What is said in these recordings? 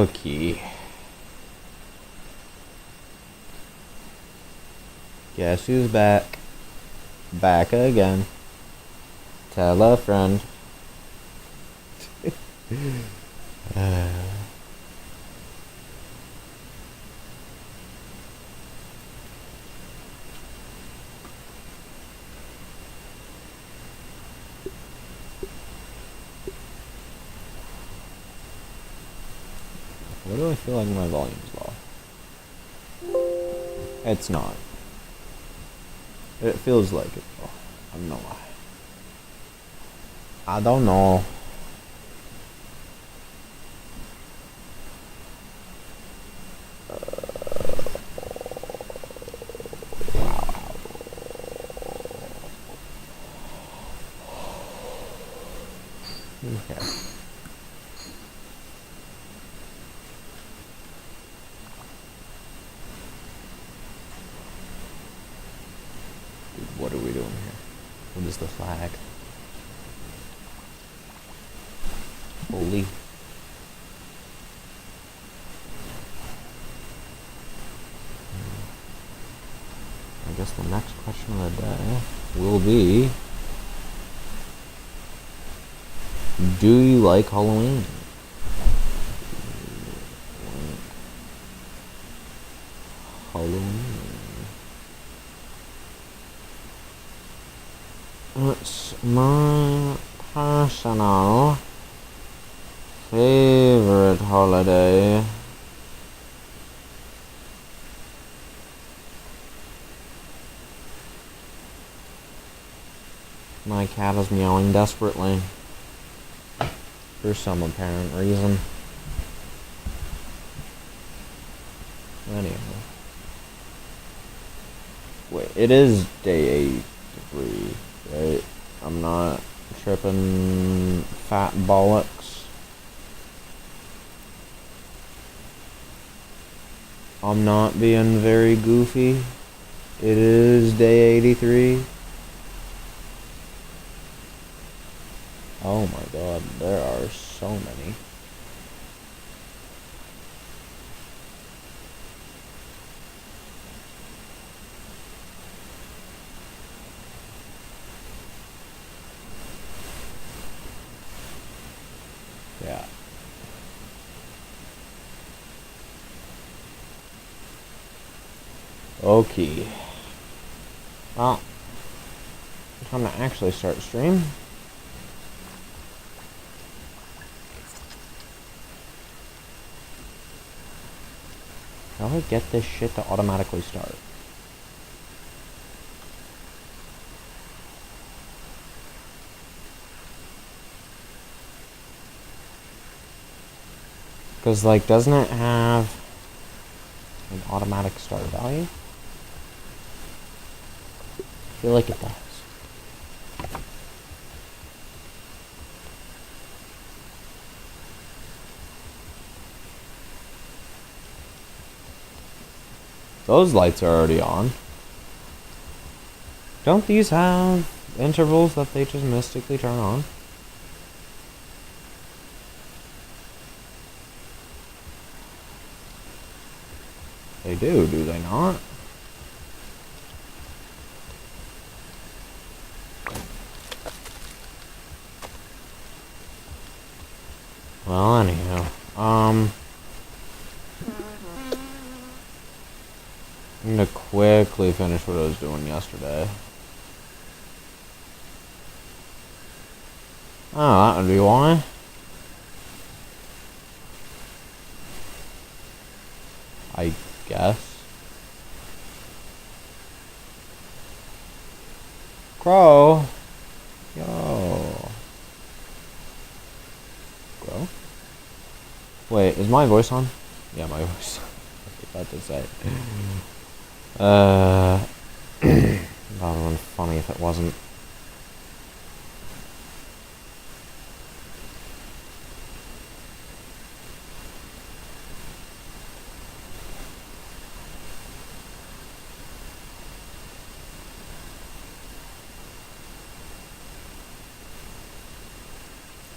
Okay. Guess who's back? Back again. Tell a friend. Why do I feel like my volume's low? It's not. It feels like it though. I don't know why. I don't know. Okay. What are we doing here? What is the flag? Holy. I guess the next question of the day will be, do you like Halloween? Halloween. It's my personal favorite holiday. My cat is meowing desperately for some apparent reason. Anyhow. Wait, it is day 83, right? I'm not tripping fat bollocks. I'm not being very goofy. It is day 83. Oh my god, there are so many. Yeah. Okay. Well, time to actually start stream. How do I get this shit to automatically start? Because, like, doesn't it have an automatic start value? I feel like it does. Those lights are already on. Don't these have intervals that they just mystically turn on? They do they not? Well, anyhow, I'm gonna quickly finish what I was doing yesterday. Oh, that would be why. I guess. Crow. Yo. Crow? Wait, is my voice on? Yeah, my voice. I was about to say. That would have been funny if it wasn't.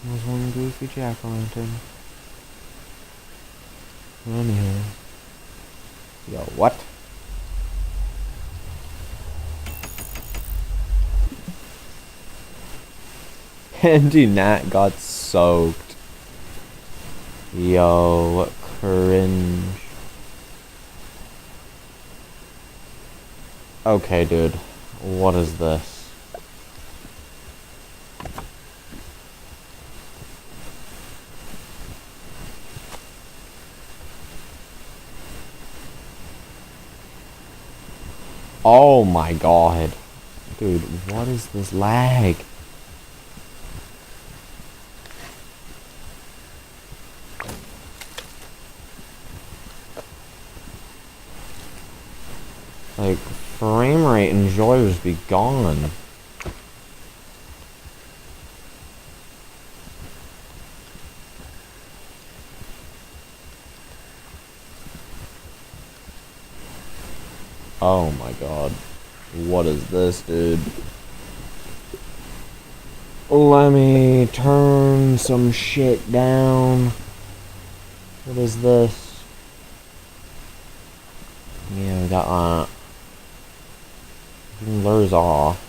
There's one goofy jack-o'-lantern. Anyhow. Yo, what? Andy Nat got soaked. Yo, cringe. Okay, dude. What is this? Oh my god. Dude, what is this lag? Like, frame rate and joy be gone. Oh my god. What is this, dude? Let me turn some shit down. What is this? Yeah, we got blurs off.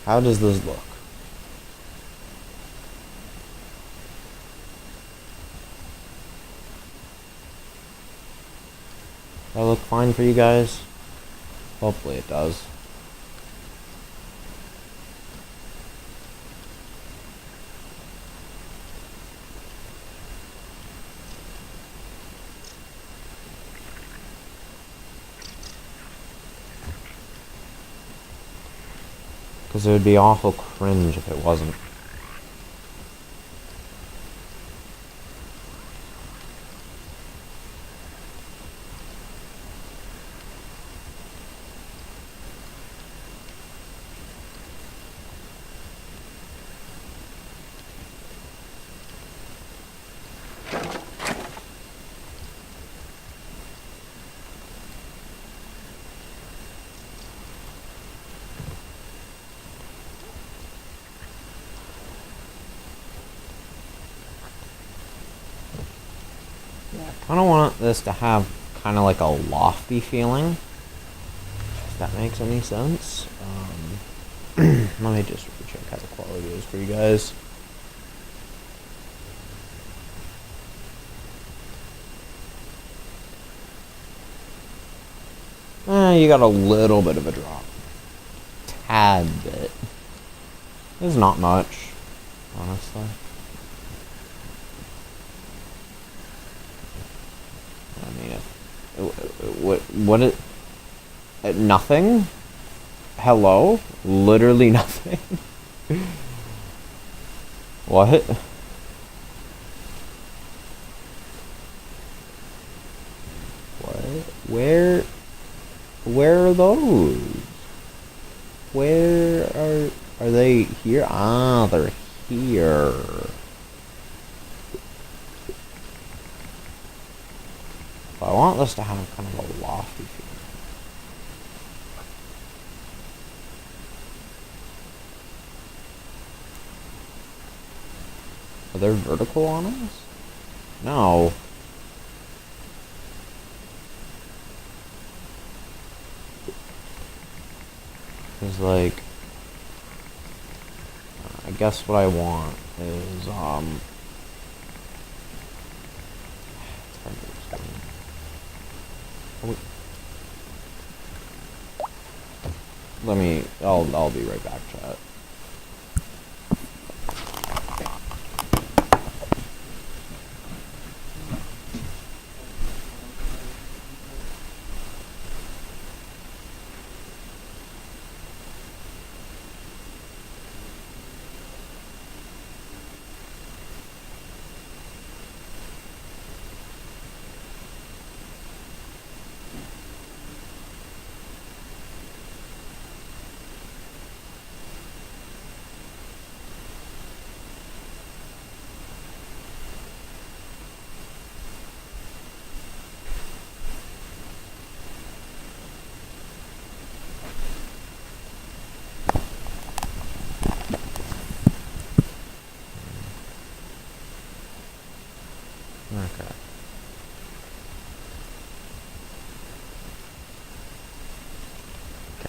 How does this look? That look fine for you guys? Hopefully it does. Because it would be awful cringe if it wasn't. I don't want this to have kind of like a lofty feeling, if that makes any sense. Let me just recheck how the quality is for you guys. You got a little bit of a drop. Tad bit. It's not much, honestly. What it... nothing? Hello? Literally nothing? What? What? Where are those? Where are they here? Ah, they're here. But I want this to have kind of a lofty feel. Are there vertical on us? No. Because, like, I guess what I want is, it's hard to explain. I'll be right back, chat.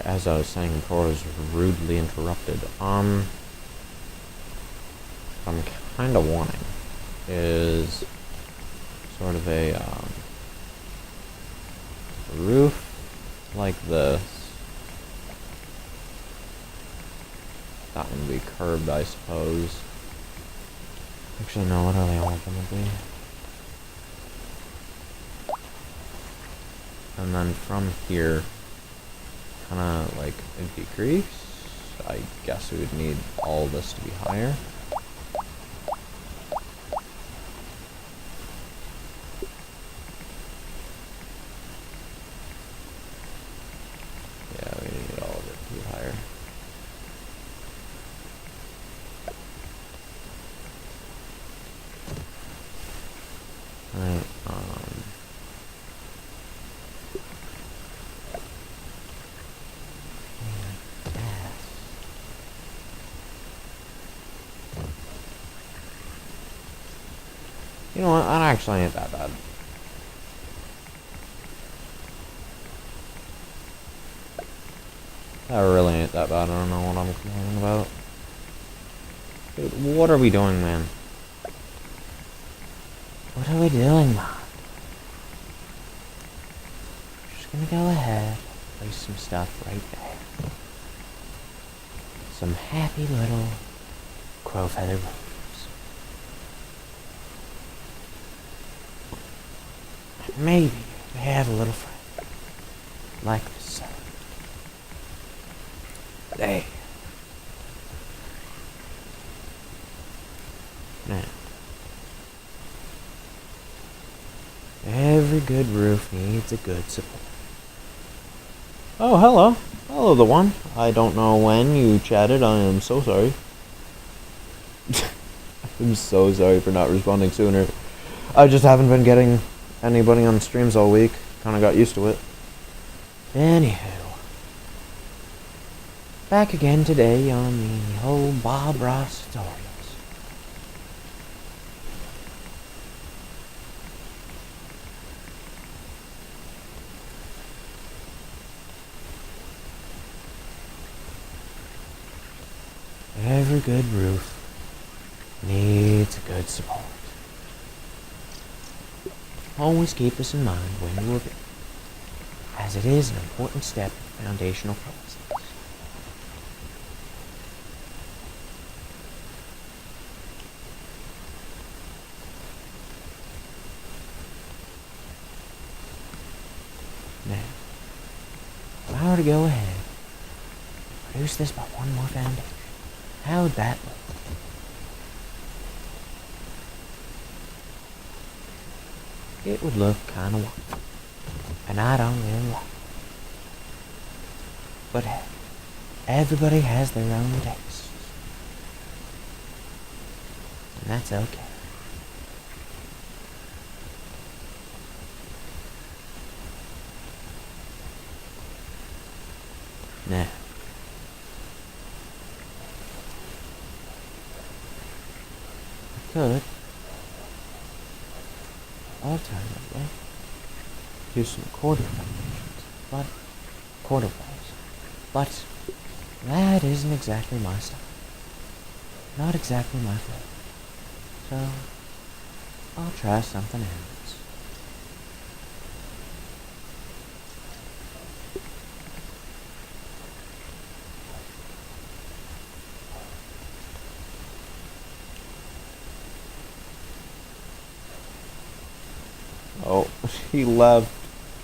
as I was saying before, I was rudely interrupted. I'm kind of wanting is sort of a roof like this. That one would be curved, I suppose. Actually, no, what are they all gonna be? And then from here, kinda like a decrease. I guess we would need all this to be higher. Yeah, we need all of it to be higher. Right, you know what, that actually ain't that bad. That really ain't that bad, I don't know what I'm complaining about. Dude, what are we doing, man? What are we doing, man? Just gonna go ahead, place some stuff right there. Some happy little crow feather roofs. Maybe they have a little friend like the sun. There. Now, every good roof needs a good support. Oh, hello. Hello, the one. I don't know when you chatted. I am so sorry. I'm so sorry for not responding sooner. I just haven't been getting anybody on streams all week. Kinda got used to it. Anywho. Back again today on the whole Bob Ross tutorials. Every good roof needs a good support. Always keep this in mind when you are building, as it is an important step in the foundational process. Now, if I were to go ahead and reduce this by one more foundation, how would that look? It would look kinda wild, and I don't really like it. But hey, everybody has their own tastes, and that's okay. Now, I could alternatively do some quarter foundations, but quarter walls, but that isn't exactly my style. Not exactly my favorite. So I'll try something else. Oh, he left.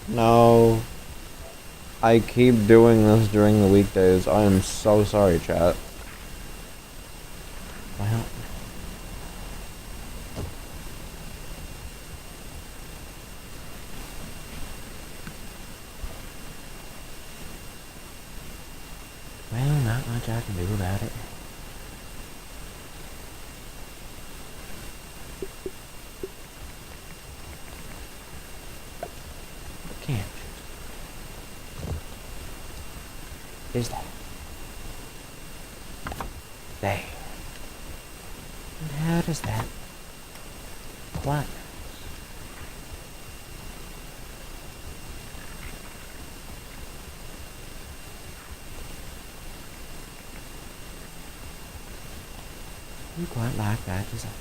No. I keep doing this during the weekdays. I am so sorry, chat. Well. Well, not much I can do about it. Can't. Is that? There. And how does that quite nice? You quite like that design.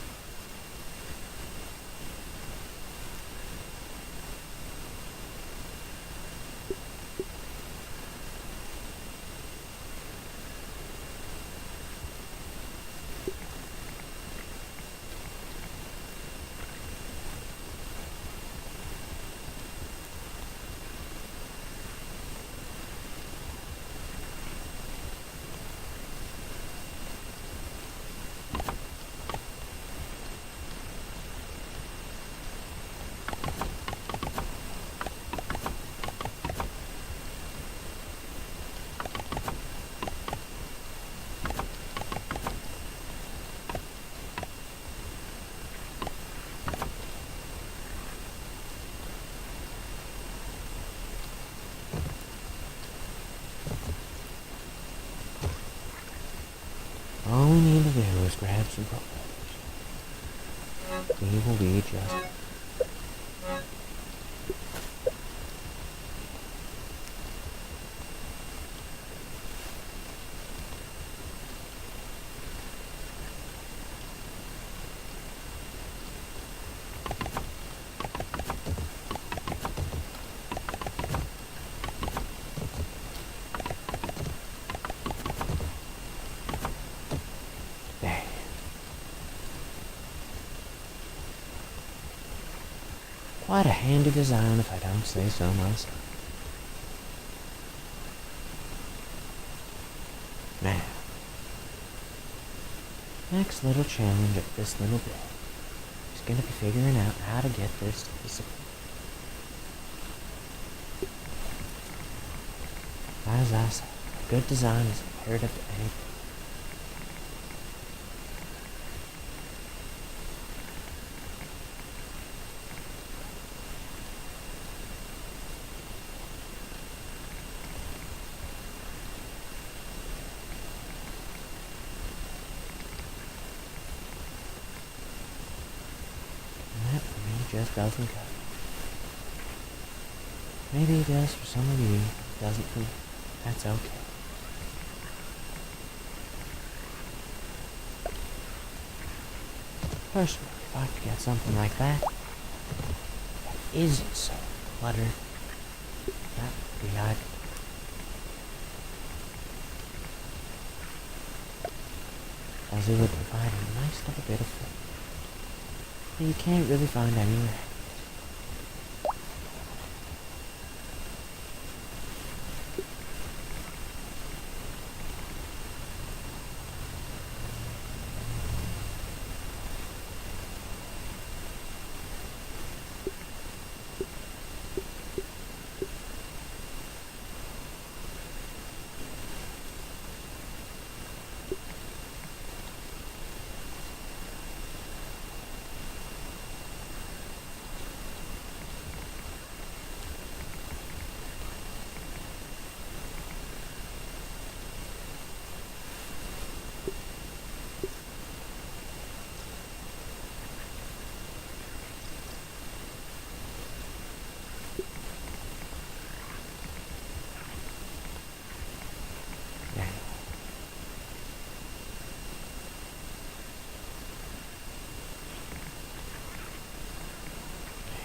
All we need to do is grab some propellers. We will be just... There. Quite a handy design if I don't say so myself. Now, next little challenge of this little bit is going to be figuring out how to get this to disappear. As I said, a good design is imperative to anything. And that for me just doesn't cut it. Maybe it does for some of you, it doesn't for me. That's okay. Personally, if I could get something like that isn't so cluttered, that would be ideal. As it would provide a nice little bit of flavor that you can't really find anywhere.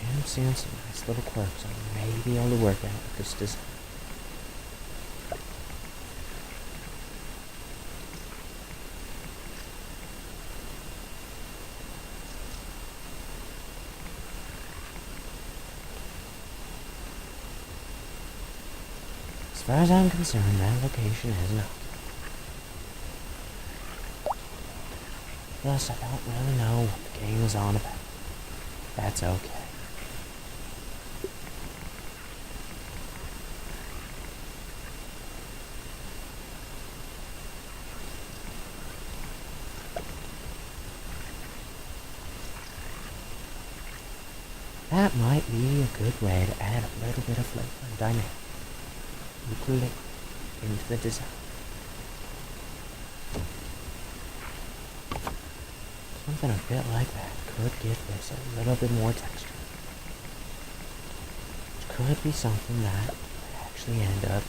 I'm seeing some nice little quirks I may be able to work out with this design. As far as I'm concerned, that location is not. Plus, I don't really know what the game is on about. That's okay. That might be a good way to add a little bit of flavor and dynamic equally into the design. Something a bit like that could give this a little bit more texture. Which could be something that might actually end up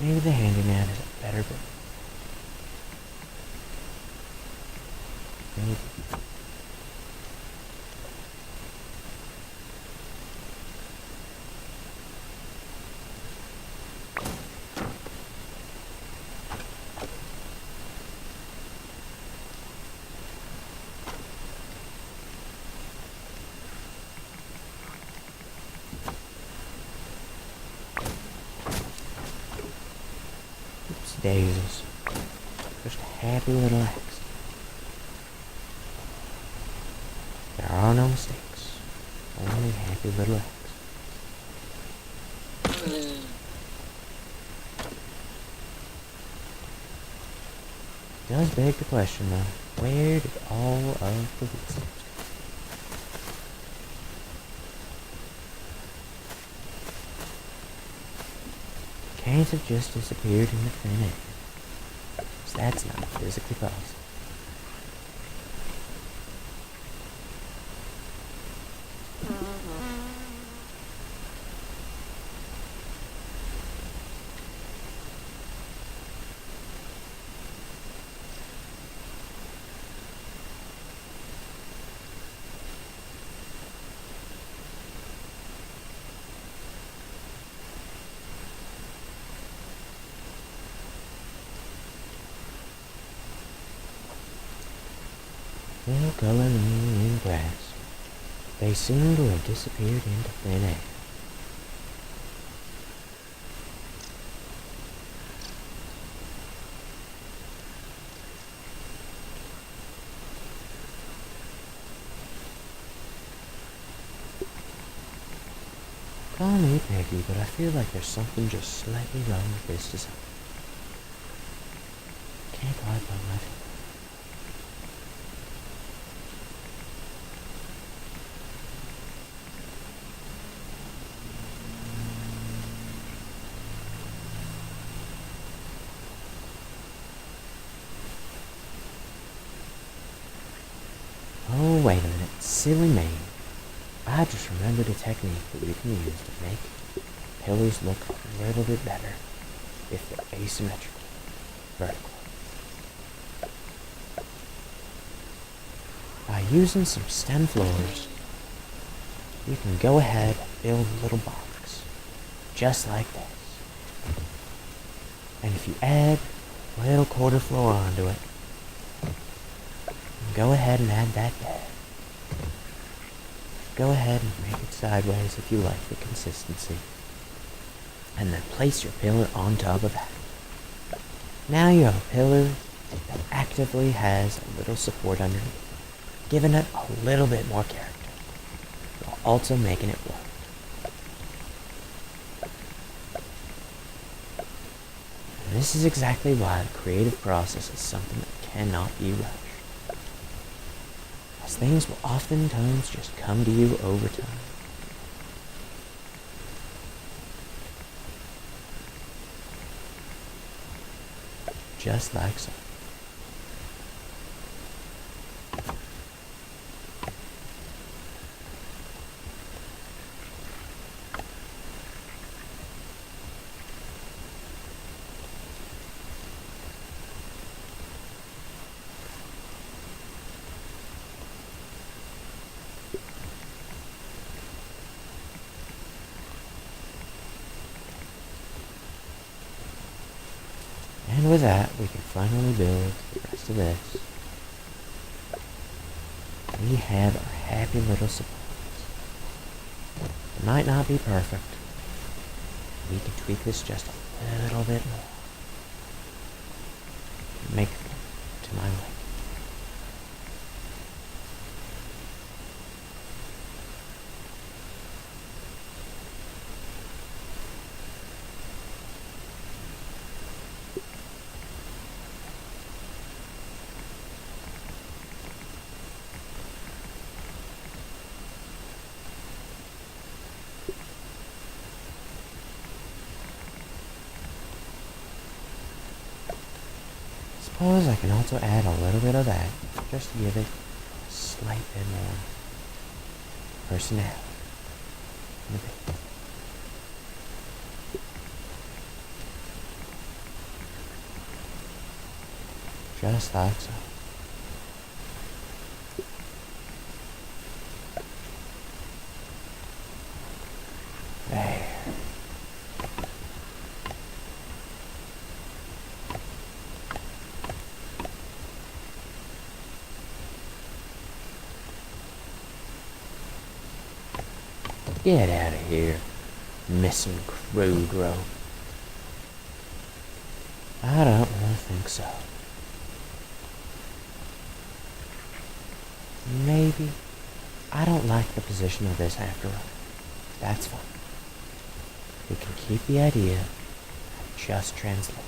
Maybe the handyman is a better builder. Maybe. Oops, daisies. Just a happy little accident. There are no mistakes. Only happy little accidents. Does beg the question though, where did all of the wisdom go? Can't have just disappeared into thin air, 'cause that's not physically possible. No color in grass. They seem to have disappeared into thin air. Call me Peggy, but I feel like there's something just slightly wrong with this design. Can't quite put my finger. Oh, wait a minute. Silly me. I just remembered a technique that we can use to make pillars look a little bit better if they're asymmetrical, vertical. By using some stem floors, you can go ahead and build a little box, just like this. And if you add a little quarter floor onto it, go ahead and add that there. Go ahead and make it sideways if you like the consistency. And then place your pillar on top of that. Now you have a pillar that actively has a little support underneath, giving it a little bit more character, while also making it work. And this is exactly why the creative process is something that cannot be rushed. Things will oftentimes just come to you over time. Just like so. And with that, we can finally build the rest of this. We have our happy little supports. It might not be perfect. We can tweak this just a little bit more. Make them to my liking. Suppose I can also add a little bit of that, just to give it a slight bit more personality in the picture. Just like so. There. Get out of here, missing crew grove. I don't really think so. Maybe I don't like the position of this after all. That's fine. We can keep the idea and just translate it.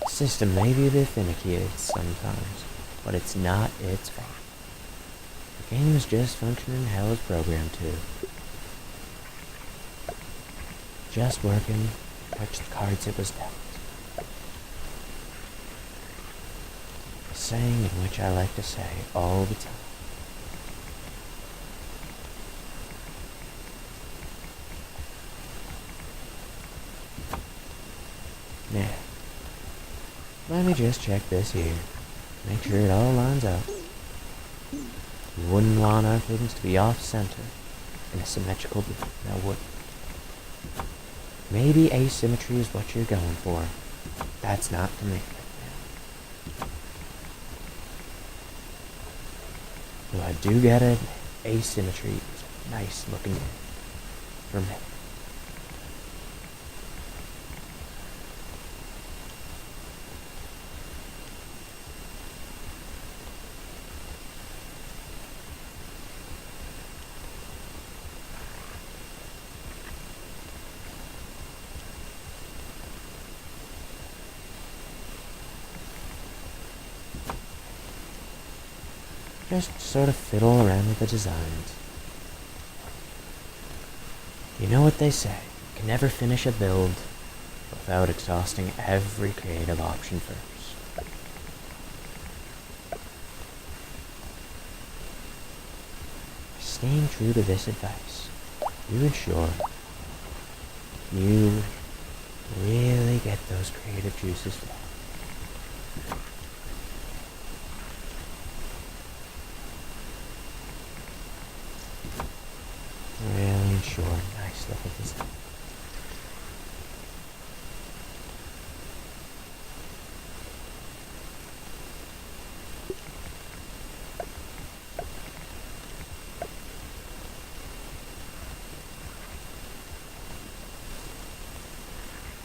The system may be a bit finicky sometimes, but it's not its fault. The game is just functioning how it's programmed to. Just working, which the cards it was dealt. A saying in which I like to say all the time. Now, let me just check this here. Make sure it all lines up. You wouldn't want our things to be off-center in a symmetrical view, now would you? Maybe asymmetry is what you're going for. That's not for me. Though I do get it, asymmetry is a nice looking for me. Just sort of fiddle around with the designs. You know what they say, you can never finish a build without exhausting every creative option first. By staying true to this advice, you ensure you really get those creative juices flowing. Really ensure nice little design.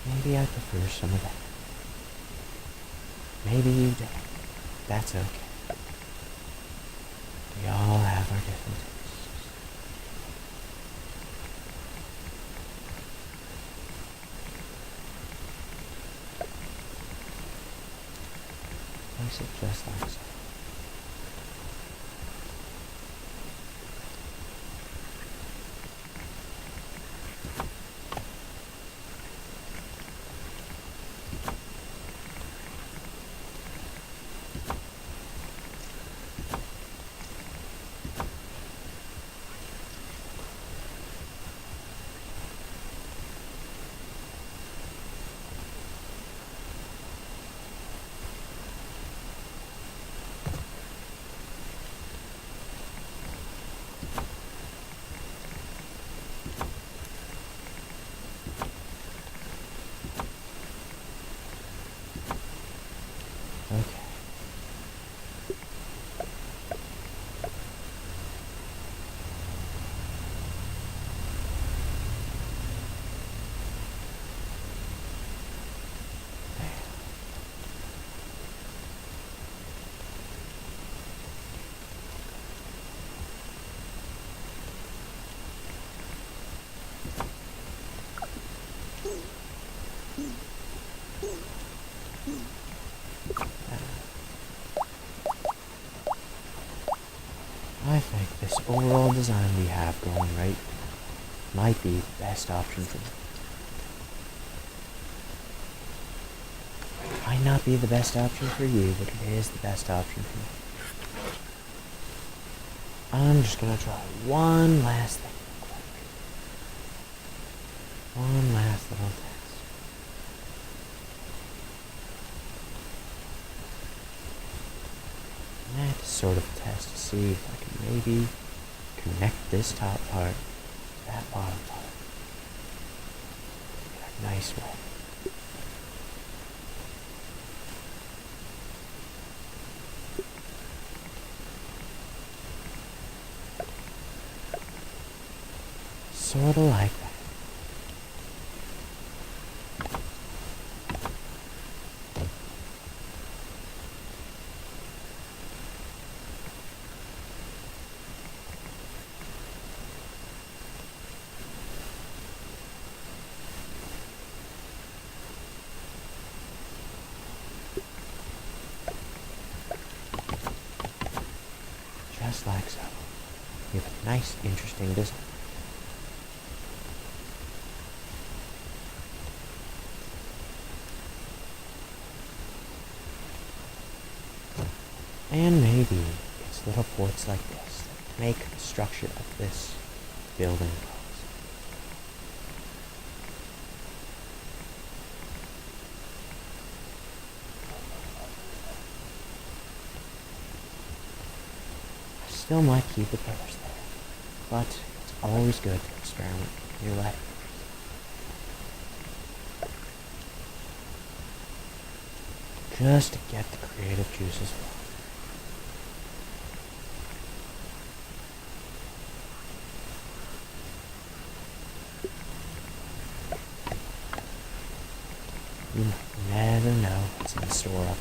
Maybe I prefer some of that. Maybe you don't. That's okay. We all have our different tastes. Place it just like so. Okay. I think this overall design we have going right might be the best option for me. It might not be the best option for you, but it is the best option for me. I'm just gonna try one last thing real quick. One last little test. I had to sort of test to see if I could maybe connect this top part to that bottom part in a nice way. Sort of like that. Just like so. You have a nice, interesting design. And maybe it's little ports like this that make the structure of this building possible. I still might keep the pillars there, but it's always good to experiment with new light. Just to get the creative juices flowing. You never know what's in store otherwise.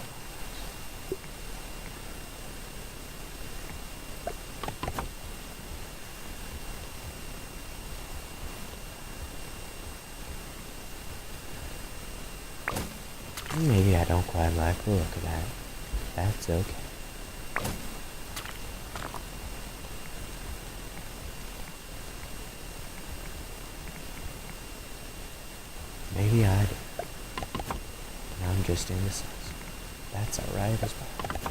Maybe I don't quite like the look of that. That's okay. Maybe I do. And I'm just indecisive. That's alright as well.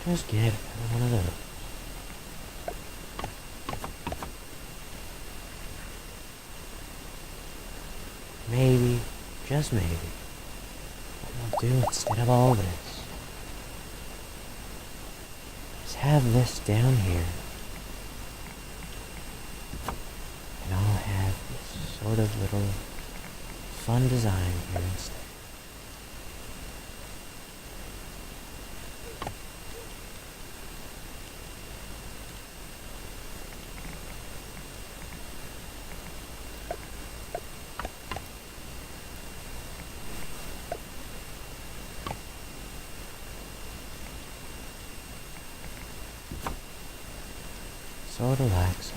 Just get another one of those. Maybe, just maybe, what I'll do instead of all this is have this down here, and I'll have this sort of little fun design here instead. Sort of like so.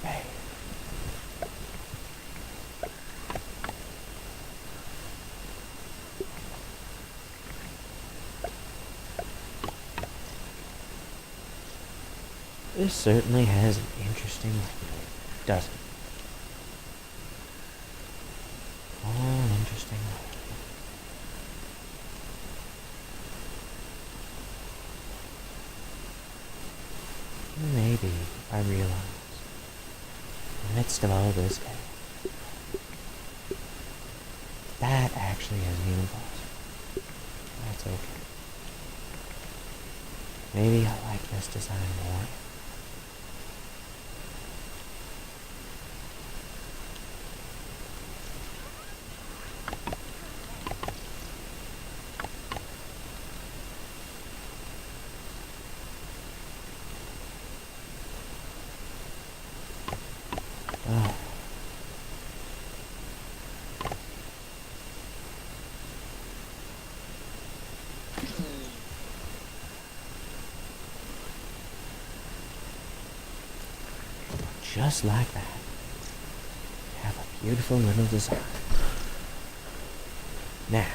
Hey. This certainly has an interesting look, doesn't it? All interesting look. Maybe I realize, in the midst of all this, that actually isn't even possible. That's okay. Maybe I like this design more. Oh. Just like that. Have a beautiful little design. Now,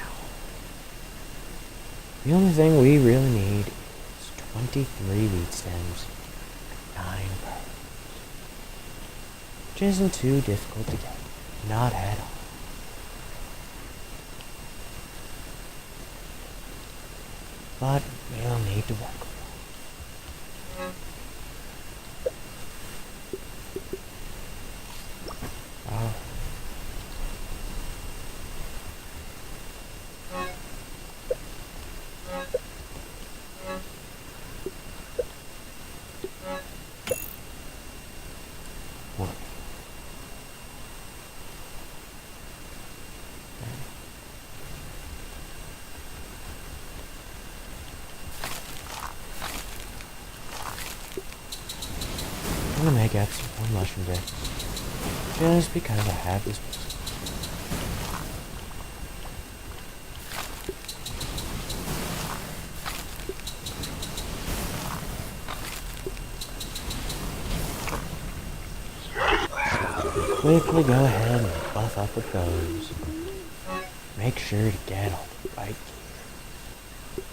the only thing we really need is 23 wheat stems, 9 pearls. Which isn't too difficult to get. Not at all. But we'll need to work with it. Oh. Work. I'm gonna make up some more mushroom bits. Just because I have this. Quickly go ahead and buff up with those. Make sure to get all the right gear.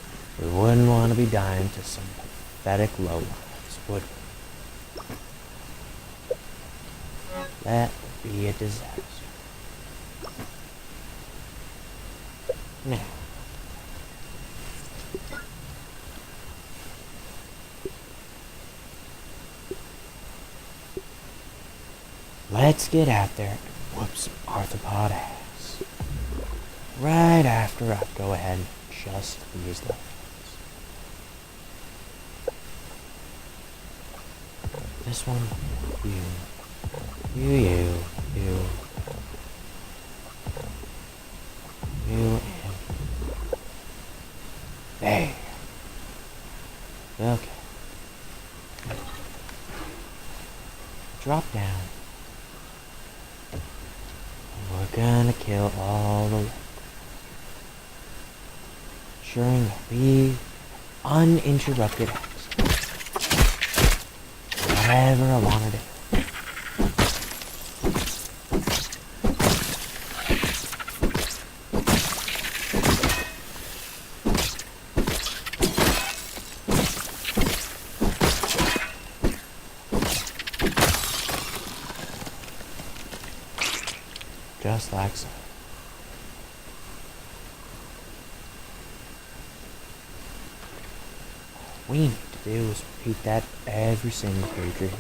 We wouldn't want to be dying to some pathetic lowlives, would we? That would be a disaster. Now, let's get out there and whoop some arthropod ass. Right after I go ahead and just use those. This one, you, and there. Okay. Drop down. We're gonna kill all the locals, ensuring that we uninterrupted access. Whatever I want to do. Just like so. What we need to do is repeat that for every single creature.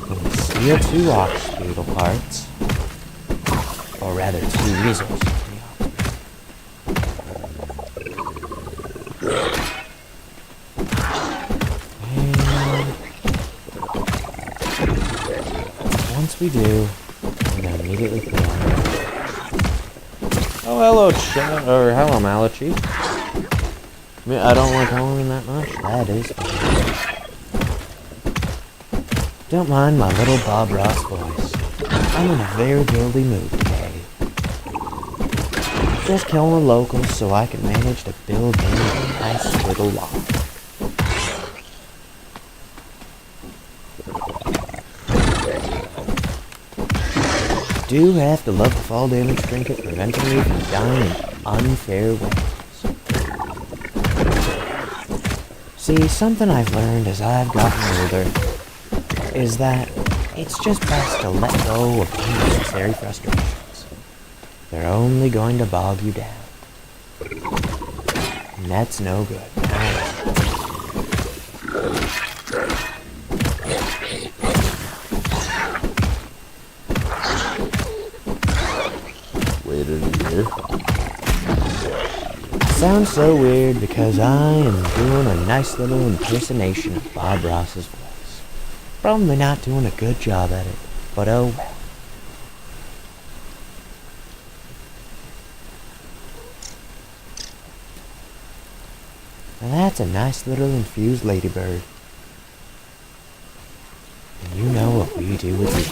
When we see a 2 ox beetle parts, or rather 2 resources. Once we do, we're gonna immediately put on. Oh, hello, hello, Malachi. I mean, I don't like calling him that much. That is fine. Don't mind my little Bob Ross voice. I'm in a very guilty mood today. Just killing the locals so I can manage to build me a nice little log. Do have to love the fall damage trinket preventing me from dying in unfair ways. See, something I've learned as I've gotten older is that it's just best to let go of unnecessary frustrations. They're only going to bog you down. And that's no good. Sounds so weird because I am doing a nice little impersonation of Bob Ross's voice. Probably not doing a good job at it, but oh well. Now that's a nice little infused ladybird. And you know what we do with you.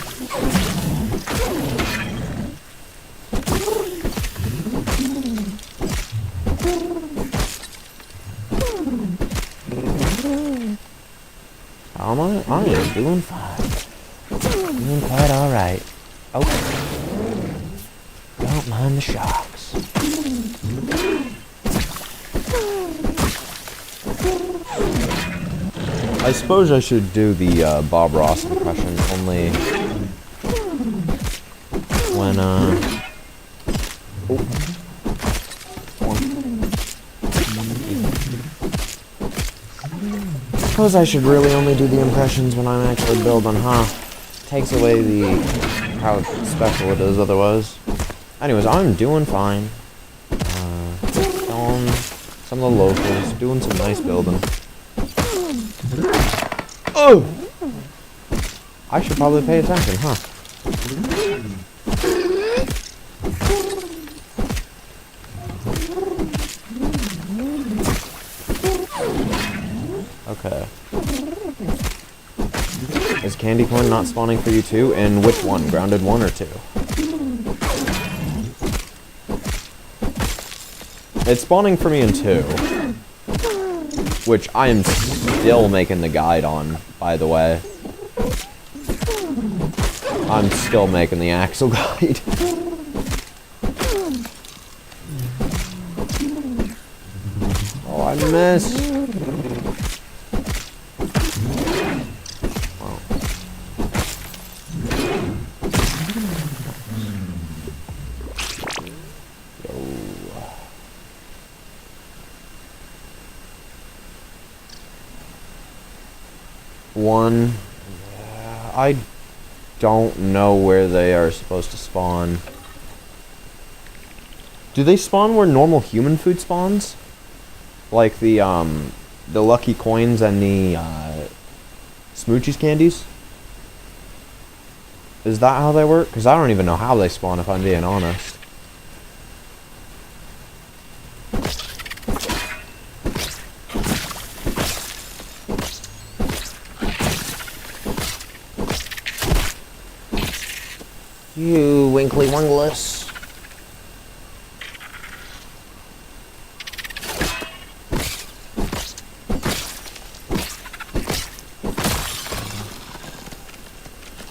I am doing fine. Doing quite alright. Okay. Don't mind the sharks. I suppose I should do the Bob Ross impression only when I suppose I should really only do the impressions when I'm actually building, huh? Takes away the how special it is otherwise. Anyways, I'm doing fine. Telling some of the locals, doing some nice building. Oh! I should probably pay attention, huh? Okay. Is candy corn not spawning for you too? And which one? Grounded 1 or 2? It's spawning for me in 2. Which I am still making the guide on, by the way. I'm still making the axle guide. Oh, I missed. Wow. One. I don't know where they are supposed to spawn. Do they spawn where normal human food spawns? Like the lucky coins and the Smoochies candies? Is that how they work? Because I don't even know how they spawn, if I'm being honest. You winkly wingless.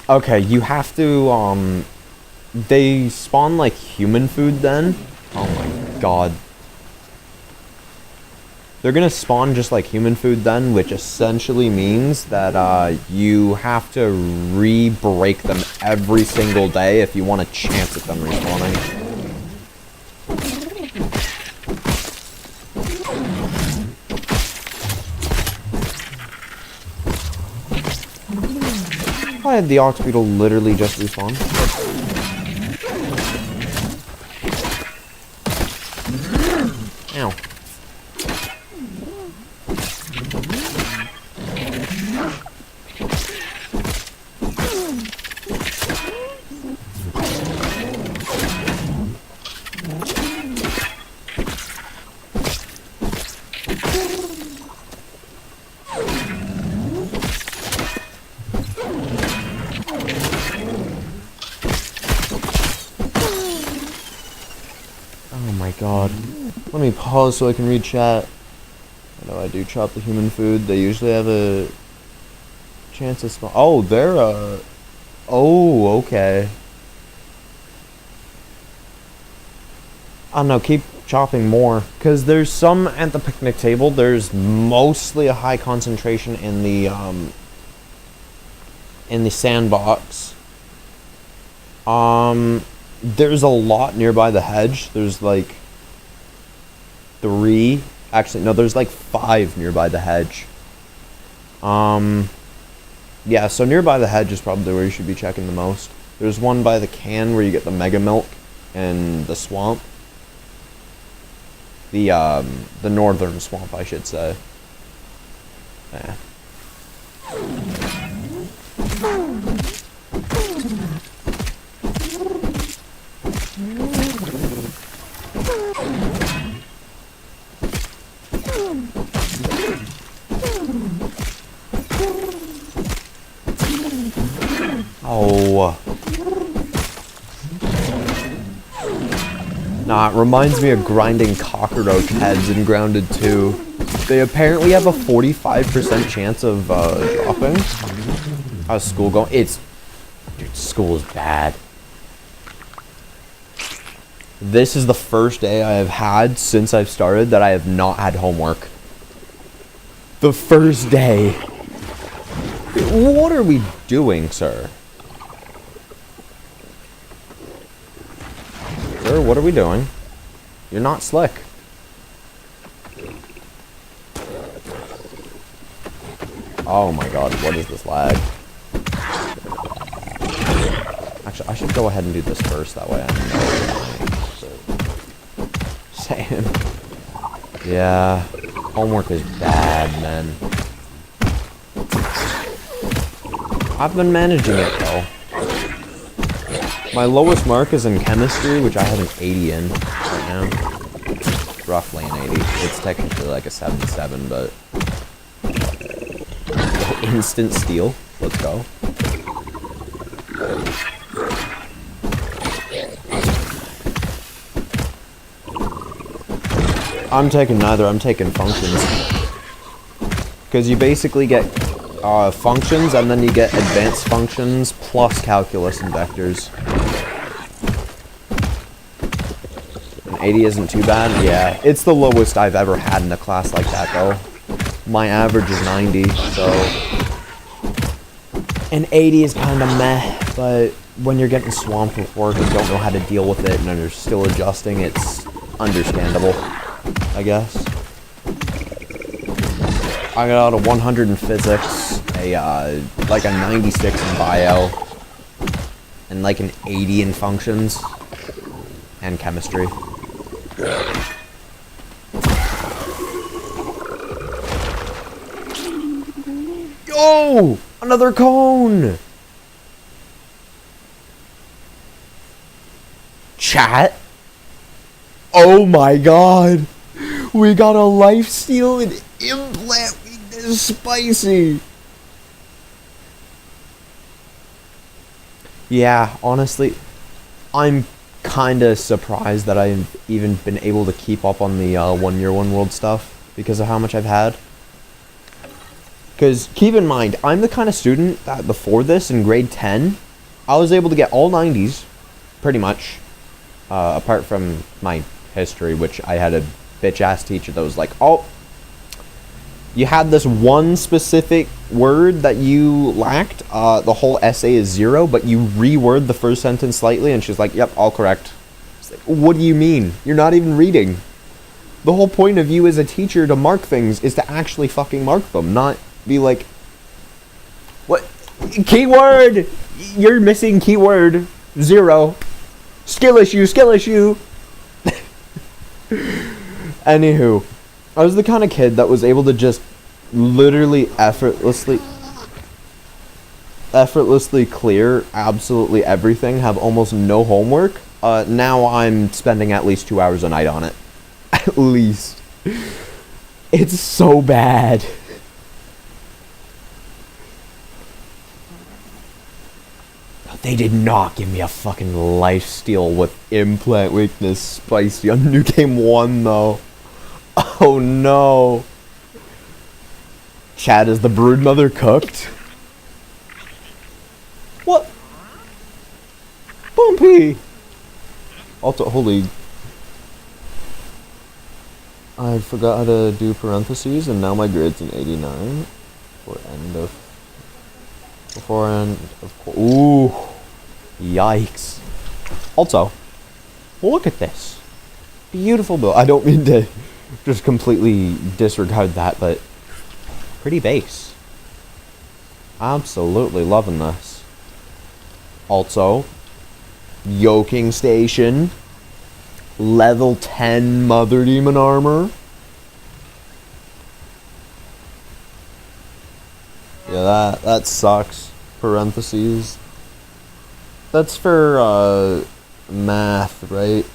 Okay, you have to, they spawn like human food then? Oh my god. They're gonna spawn just like human food then, which essentially means that, you have to re-break them every single day if you want a chance at them respawning. Why did the ox beetle literally just respawn? Ow. God. Let me pause so I can read chat. I know I do chop the human food. They usually have a chance to spawn. Oh, they're oh, okay. I don't know, keep chopping more. Because there's some at the picnic table. There's mostly a high concentration in the sandbox. There's a lot nearby the hedge. There's like 3. Actually, no, there's like 5 nearby the hedge. Yeah, so nearby the hedge is probably where you should be checking the most. There's one by the can where you get the mega milk and the swamp. The northern swamp, I should say. Yeah. Oh. Nah, it reminds me of grinding cockroach heads in Grounded 2. They apparently have a 45% chance of dropping. How's school going? Dude, school is bad. This is the first day I have had since I've started that I have not had homework. The first day. What are we doing, sir? Sir, what are we doing? You're not slick. Oh my god, what is this lag? Actually, I should go ahead and do this first, that way I know. Saying. Yeah, homework is bad, man. I've been managing it, though. My lowest mark is in chemistry, which I have an 80 in right now. Roughly an 80. It's technically like a 77, but... Instant steal. Let's go. I'm taking neither. I'm taking functions. Because you basically get functions, and then you get advanced functions, plus calculus and vectors. An 80 isn't too bad? Yeah. It's the lowest I've ever had in a class like that, though. My average is 90, so... An 80 is kind of meh, but when you're getting swamped with work and don't know how to deal with it and you're still adjusting, it's understandable, I guess. I got a 100 in physics, like a 96 in bio, and like an 80 in functions, and chemistry. Oh! Another cone! Chat? Oh my god! We got a lifesteal and implant. This is spicy. Yeah, honestly, I'm kinda surprised that I've even been able to keep up on the 1 year 1 world stuff because of how much I've had. Because, keep in mind, I'm the kind of student that before this, in grade 10, I was able to get all 90s, pretty much. Apart from my history, which I had a bitch-ass teacher that was like, oh, you had this one specific word that you lacked, the whole essay is 0, but you reword the first sentence slightly, and she's like, yep, all correct. It's like, what do you mean? You're not even reading. The whole point of you as a teacher to mark things is to actually fucking mark them, not... be like, what? Keyword! You're missing keyword. 0. Skill issue, skill issue. Anywho, I was the kind of kid that was able to just literally effortlessly clear absolutely everything, have almost no homework. Now I'm spending at least 2 hours a night on it. At least. It's so bad. They did not give me a fucking lifesteal with implant weakness spicy on New Game 1, though. Oh, no. Chad, is the broodmother cooked? What? Bumpy! Also, holy... I forgot how to do parentheses, and now my grade's an 89. Before end of... Ooh. Yikes. Also, look at this. Beautiful build. I don't mean to just completely disregard that, but pretty base. Absolutely loving this. Also, yoking station. Level 10 Mother Demon armor. Yeah, that sucks. Parentheses. That's for math, right?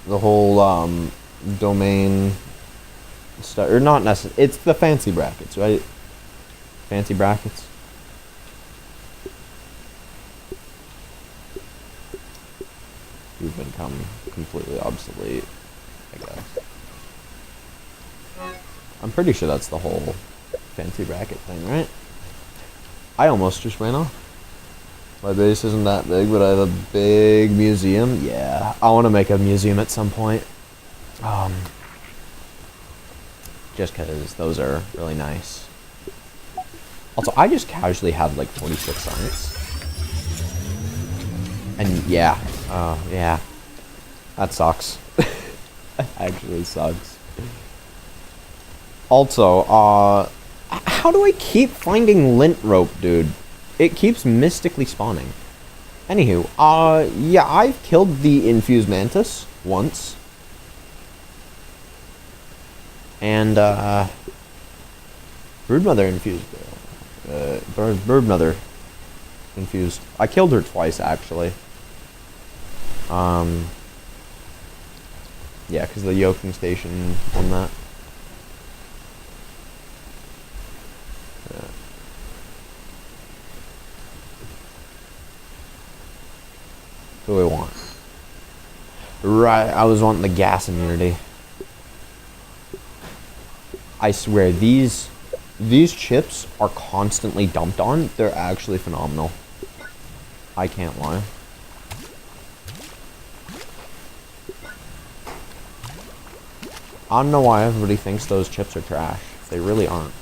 The whole domain stuff, or not necessarily. It's the fancy brackets, right? Fancy brackets. You've become completely obsolete, I guess. I'm pretty sure that's the whole fancy bracket thing, right? I almost just ran off. My base isn't that big, but I have a big museum. Yeah, I want to make a museum at some point. Just because those are really nice. Also, I just casually have like 46 science. And yeah, yeah. That sucks. That actually sucks. Also, how do I keep finding lint rope, dude? It keeps mystically spawning. Anywho, yeah, I've killed the infused mantis once. And, broodmother infused. Broodmother infused. I killed her twice, actually. Yeah, because the yoking station on that. Yeah. What do we want? Right, I was wanting the gas immunity. I swear, these chips are constantly dumped on. They're actually phenomenal. I can't lie. I don't know why everybody thinks those chips are trash. They really aren't.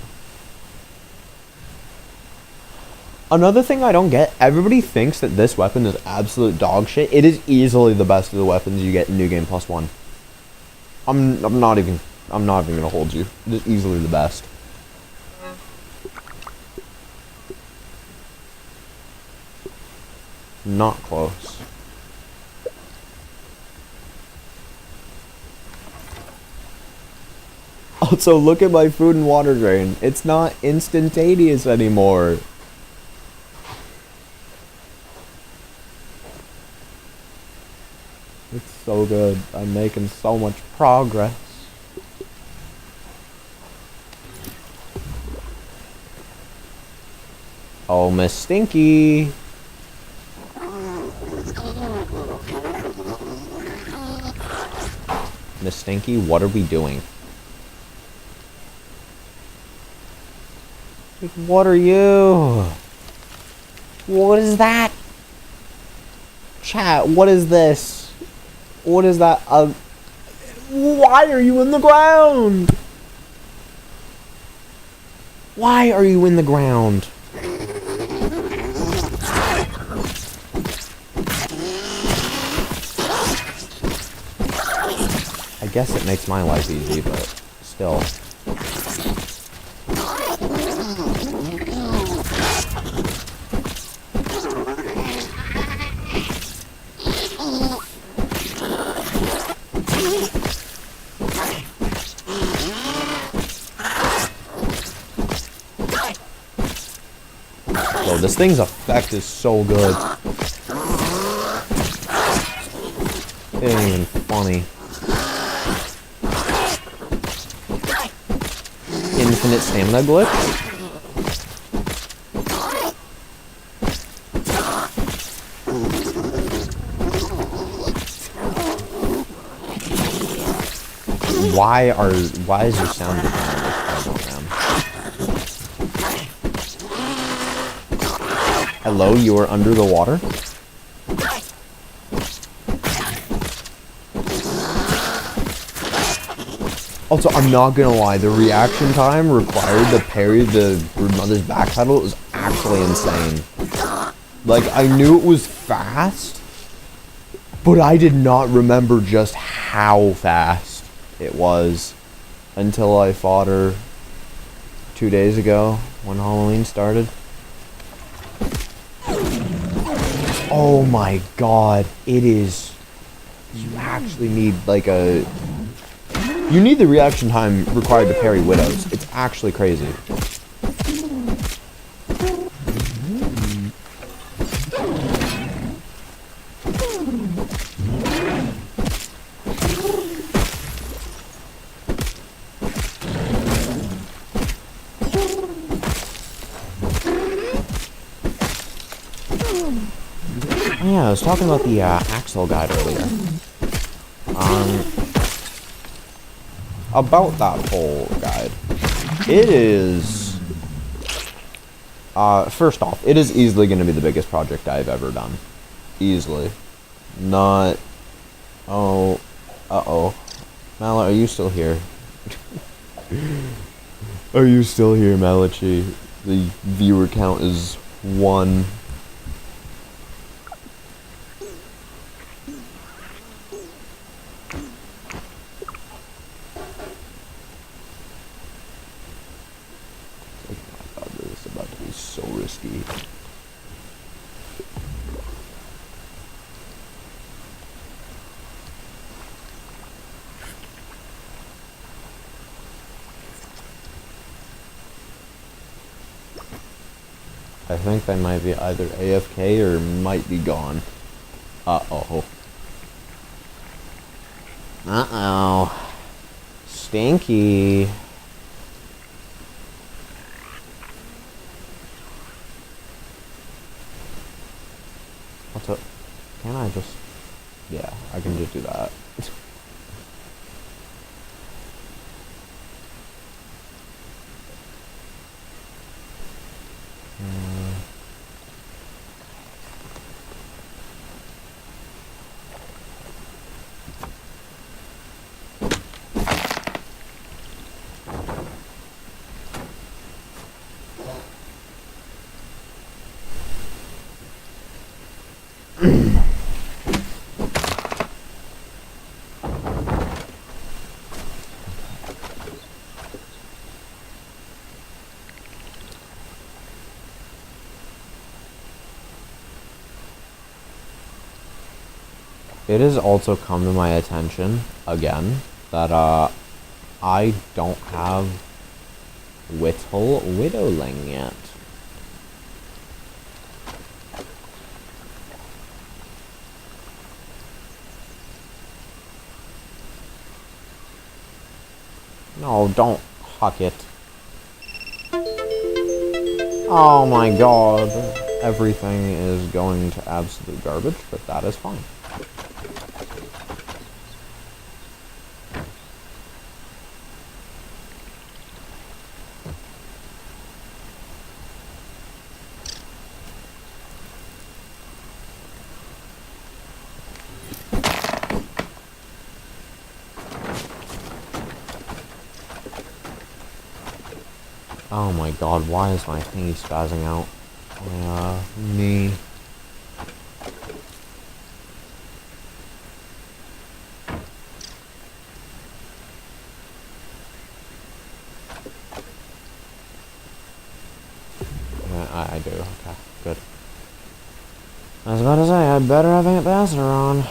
Another thing I don't get, everybody thinks that this weapon is absolute dog shit. It is easily the best of the weapons you get in New Game Plus One. I'm not even gonna hold you. It is easily the best. Not close. Also, look at my food and water drain. It's not instantaneous anymore. It's so good. I'm making so much progress. Oh, Miss Stinky. Miss Stinky, what are we doing? What are you? What is that? Chat, what is this? What is that? Why are you in the ground? Why are you in the ground? I guess it makes my life easy, but still. Bro, this thing's effect is so good. It ain't even funny. Infinite stamina glitch? Why is your sound different on this program? Hello, you are under the water? Also, I'm not gonna lie, the reaction time required to parry the broodmother's backpedal is actually insane. Like, I knew it was fast, but I did not remember just how fast it was until I fought her 2 days ago when Halloween started. Oh my god, it is You actually need like a... You need the reaction time required to parry Widows. It's actually crazy. Yeah, I was talking about the Axel guide earlier. About that whole guide. It is... first off, it is easily going to be the biggest project I've ever done. Easily. Not... Oh... Uh-oh. Mala, are you still here? Are you still here, Malachi? The viewer count is 1. So risky. I think they might be either AFK or might be gone. Uh-oh. Uh-oh. Stinky. What's up? Can I just... Yeah, I can just do that. It has also come to my attention, again, that, I don't have Whittle Widowling yet. No, don't huck it. Oh my god. Everything is going to absolute garbage, but that is fine. Oh my god, why is my thingy spazzing out? Me. Yeah, I do, okay, good. I was about to say, I better have Ambassador on.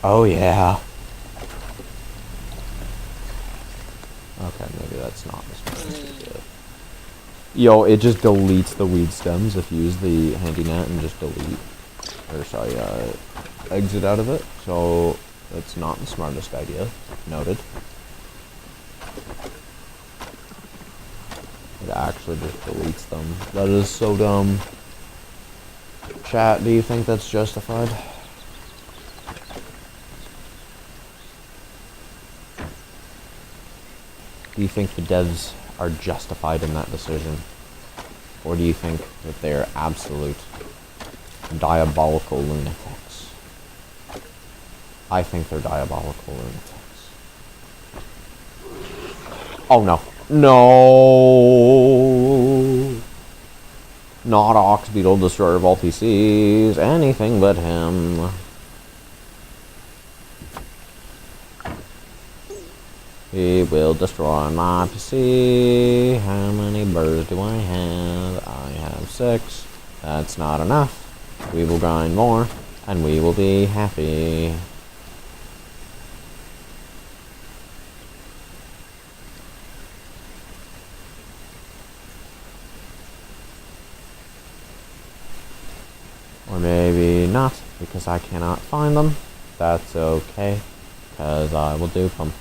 Oh yeah. Okay, maybe that's not the smartest idea. Yo, it just deletes the weed stems if you use the handy net and just delete. Or sorry, exit out of it. So that's not the smartest idea. Noted. It actually just deletes them. That is so dumb. Chat, do you think that's justified? Do you think the devs are justified in that decision? Or do you think that they're absolute diabolical lunatics? I think they're diabolical lunatics. Oh no. No! Not Ox Beetle, destroyer of all PCs, anything but him. He will destroy my PC. How many birds do I have? I have 6. That's not enough. We will grind more, and we will be happy. Or maybe not, because I cannot find them. That's okay, because I will dupe them.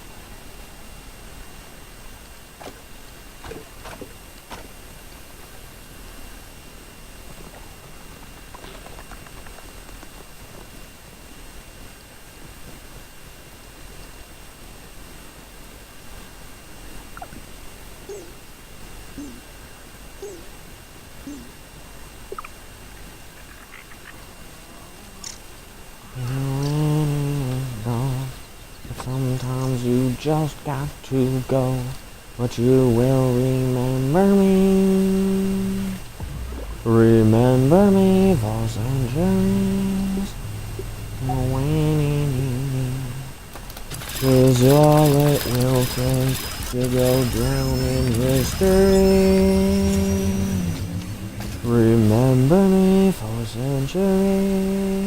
Sometimes you just got to go, but you will remember me. Remember me for centuries. Is all it will take to go down in history. Remember me for centuries.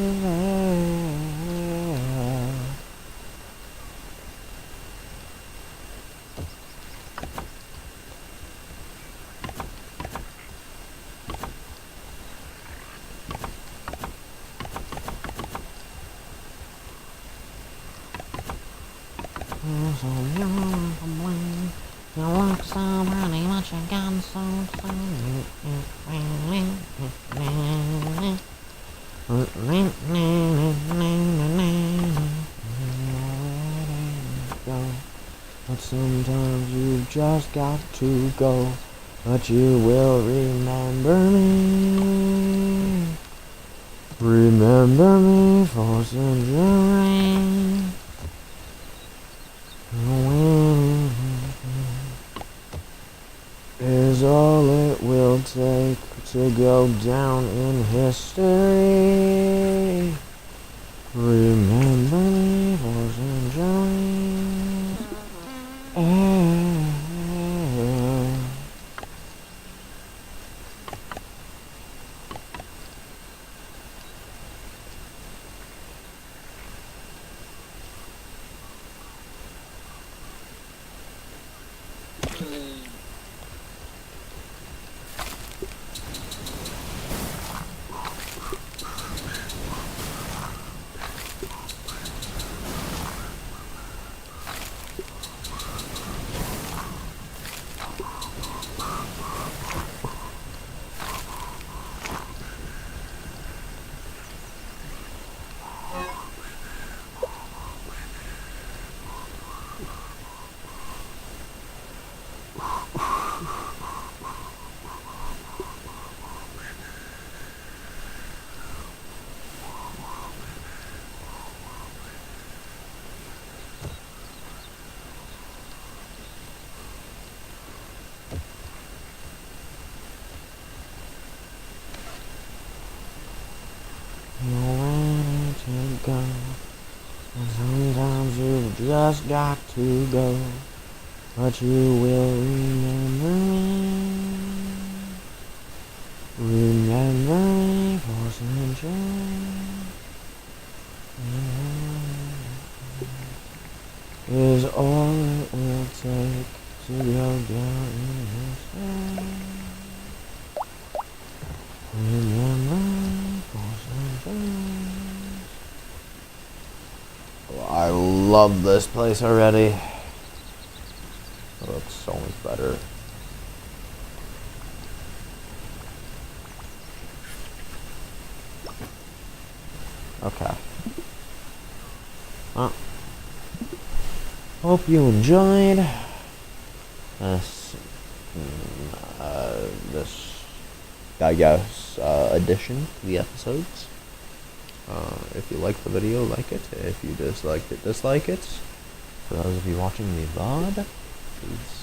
So you wanna complain? You look so pretty much again, so but sometimes you just got to go, but you will remember me. Remember me for centuries. Is all it will take to go down in history. Remember me for centuries. Nowhere to go. Sometimes you've just got to go, but you will remember me. Remember me for centuries. Is all it will take to go down in history. Remember me for centuries. Oh, I love this place already. It looks so much better. Okay. Well, hope you enjoyed this, I guess, addition to the episodes. If you liked the video, like it. If you disliked it, dislike it. For those of you watching the VOD, please